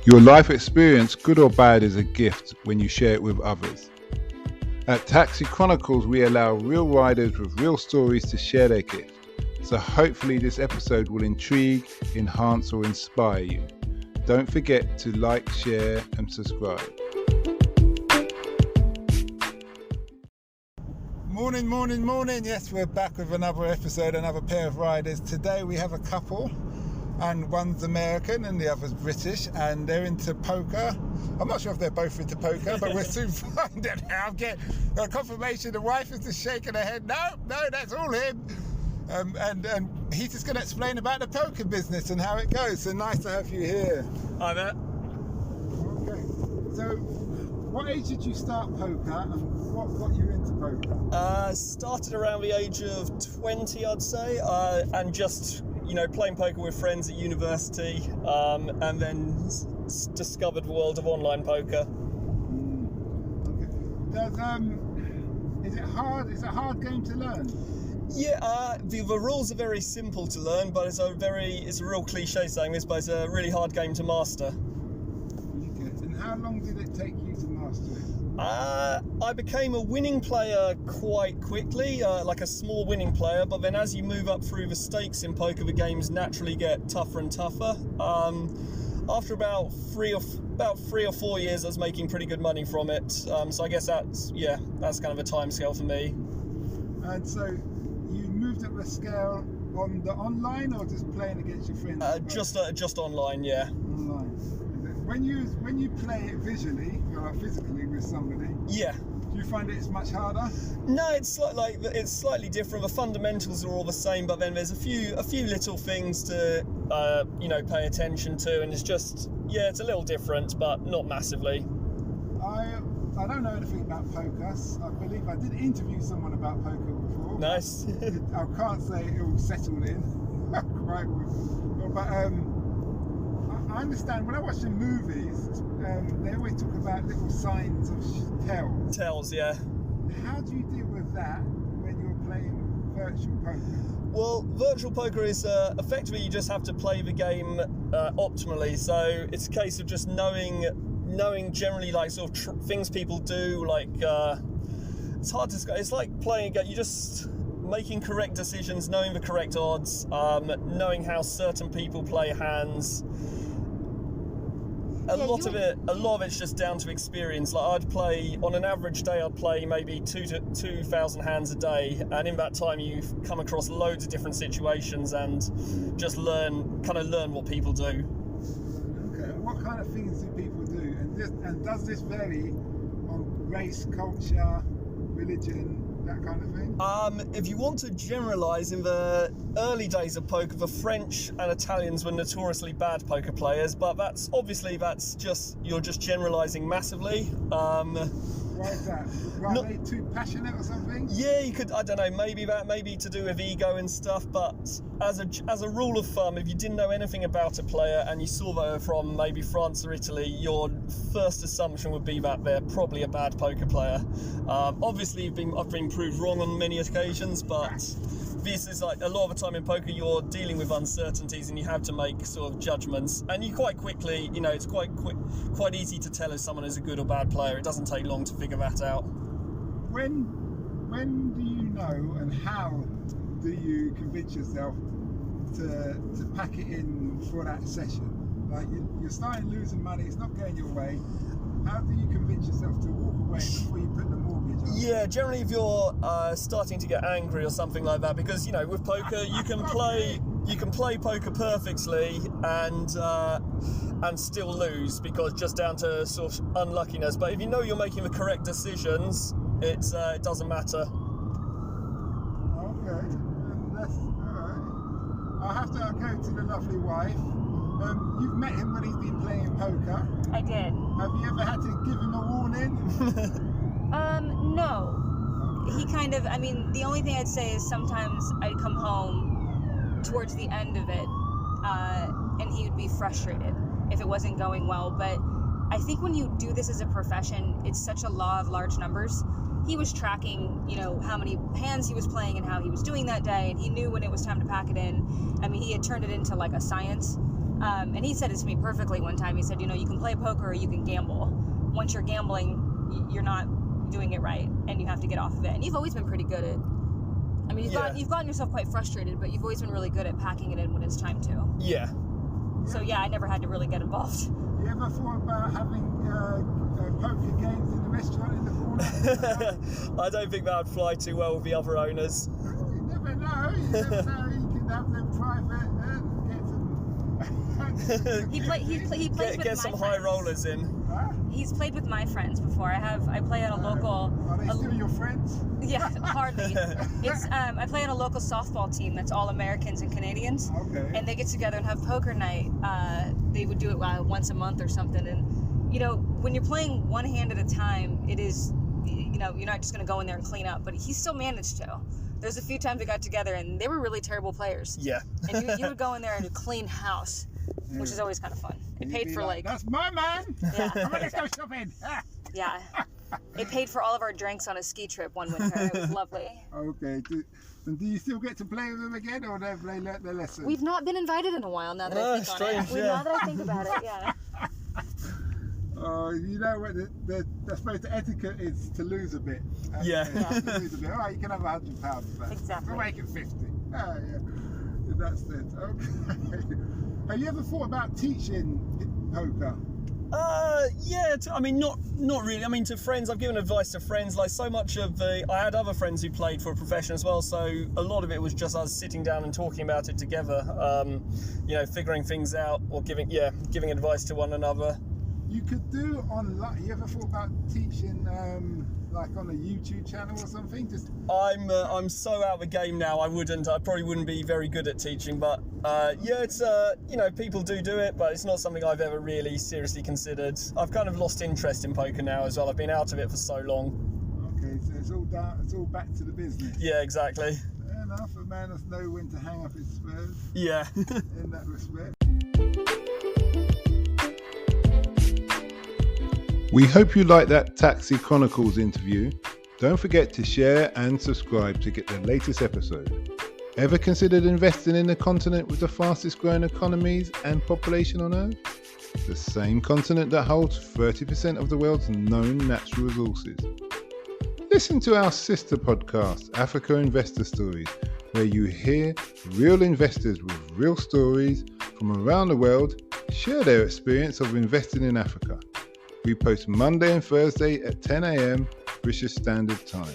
Your life experience, good or bad, is a gift when you share it with others. At Taxi Chronicles, we allow real riders with real stories to share their gift. So hopefully this episode will intrigue, enhance or inspire you. Don't forget to like, share and subscribe. Morning. Yes, we're back with another episode, another pair of riders. Today we have a couple, and one's American and the other's British, and they're into poker. I'm not sure if they're both into poker, but we'll soon find it out. I'll get a confirmation. The wife is just shaking her head. No, that's all him. And he's just going to explain about the poker business and how it goes. So nice to have you here. Hi there. Okay. So, what age did you start poker, and what got you into poker? Started around the age of 20, I'd say, and just playing poker with friends at university, and then discovered the world of online poker. Okay. Is it hard? Is it a hard game to learn? Yeah, the rules are very simple to learn, but it's a real cliche saying this, but it's a really hard game to master. Okay. And how long did it take you to master it? I became a winning player quite quickly, like a small winning player, but then as you move up through the stakes in poker, the games naturally get tougher and tougher. After about three or 4 years, I was making pretty good money from it. So I guess that's kind of a time scale for me. And so you moved up the scale on the online, or just playing against your friends? Just online, yeah. Online. When you play it visually or physically with somebody, yeah, do you find it's much harder? No, it's slightly different. The fundamentals are all the same, but then there's a few little things to pay attention to, and it's a little different, but not massively. I don't know anything about poker. I believe I did interview someone about poker before. Nice. I can't say it all settled in quite well, but I understand when I watch the movies, they always talk about little signs of tells. Tells, yeah. How do you deal with that when you're playing virtual poker? Well, virtual poker is effectively you just have to play the game optimally. So it's a case of just knowing generally like sort of things people do. Like it's hard to describe. It's like playing a game. You just making correct decisions, knowing the correct odds, knowing how certain people play hands. A lot of it's just down to experience. Like on an average day, I'd play maybe 2,000 hands a day, and in that time you come across loads of different situations and just learn what people do. Okay, and what kind of things do people do? And does this vary on race, culture, religion, that kind of thing? If you want to generalise, in the early days of poker, the French and Italians were notoriously bad poker players, but you're just generalising massively. Why is that? Are they too passionate or something? Yeah, you could. I don't know. Maybe to do with ego and stuff. But as a rule of thumb, if you didn't know anything about a player and you saw they were from maybe France or Italy, your first assumption would be that they're probably a bad poker player. Obviously, I've been proved wrong on many occasions, but this is like a lot of the time in poker, you're dealing with uncertainties and you have to make sort of judgments. And you quite quickly, it's quite easy to tell if someone is a good or bad player. It doesn't take long to figure that out. When do you know, and how do you convince yourself to pack it in for that session? Like you're starting losing money, it's not going your way. How do you convince yourself to walk away before you put the mortgage on? Yeah, generally if you're starting to get angry or something like that, because with poker you can play poker perfectly and still lose, because just down to sort of unluckiness. But if you know you're making the correct decisions, it doesn't matter. Okay, that's all right. I'll have to go to the lovely wife. You've met him when he's been playing poker. I did. Have you ever had to give him a warning? No. He the only thing I'd say is sometimes I'd come home towards the end of it, and he would be frustrated if it wasn't going well. But I think when you do this as a profession, it's such a law of large numbers. He was tracking, how many hands he was playing and how he was doing that day, and he knew when it was time to pack it in. I mean, he had turned it into like a science. And he said it to me perfectly one time. He said, you can play poker or you can gamble. Once you're gambling, you're not doing it right, and you have to get off of it. And you've always been pretty good at, you've gotten yourself quite frustrated, but you've always been really good at packing it in when it's time to. Yeah. So yeah, I never had to really get involved. You ever thought about having poker games in the restaurant in the corner? I don't think that would fly too well with the other owners. You never know. You can have them private and get some. He plays with Get my some friends. high rollers in. Huh? He's played with my friends before. I play at a local. Are they still your friends? Yeah, hardly. It's I play on a local softball team that's all Americans and Canadians. Okay. And they get together and have poker night. They would do it once a month or something. And when you're playing one hand at a time, it is, you're not just going to go in there and clean up. But he still managed to. There's a few times we got together and they were really terrible players. Yeah. And you would go in there and clean house, which is always kind of fun. It paid for That's my man. Yeah. Come on, let's go shopping. Yeah. It paid for all of our drinks on a ski trip one winter. It was lovely. Okay. Do you still get to play with them again, or have they learnt their lesson? We've not been invited in a while now that I think strange, on it. yeah. Now that I think about it, yeah. You know what? I suppose the etiquette is to lose a bit. Yeah. To lose a bit. All right, you can have £100 back. Exactly. We'll make it 50. Yeah. That's it. Okay. Have you ever thought about teaching poker? Yeah, not really. To friends, I've given advice to friends. Like, so much of I had other friends who played for a profession as well, so a lot of it was just us sitting down and talking about it together, figuring things out, or giving advice to one another. You could do online. You ever thought about teaching, like on a YouTube channel or something? I'm so out of the game now. I probably wouldn't be very good at teaching, but it's people do it, but it's not something I've ever really seriously considered. I've kind of lost interest in poker now as well. I've been out of it for so long. Okay, so it's all down. It's all back to the business. Yeah, exactly. Fair enough. A man has know when to hang up his spurs. Yeah. In that respect. We hope you liked that Taxi Chronicles interview. Don't forget to share and subscribe to get the latest episode. Ever considered investing in the continent with the fastest growing economies and population on Earth? The same continent that holds 30% of the world's known natural resources. Listen to our sister podcast, Africa Investor Stories, where you hear real investors with real stories from around the world share their experience of investing in Africa. We post Monday and Thursday at 10 a.m. British Standard Time.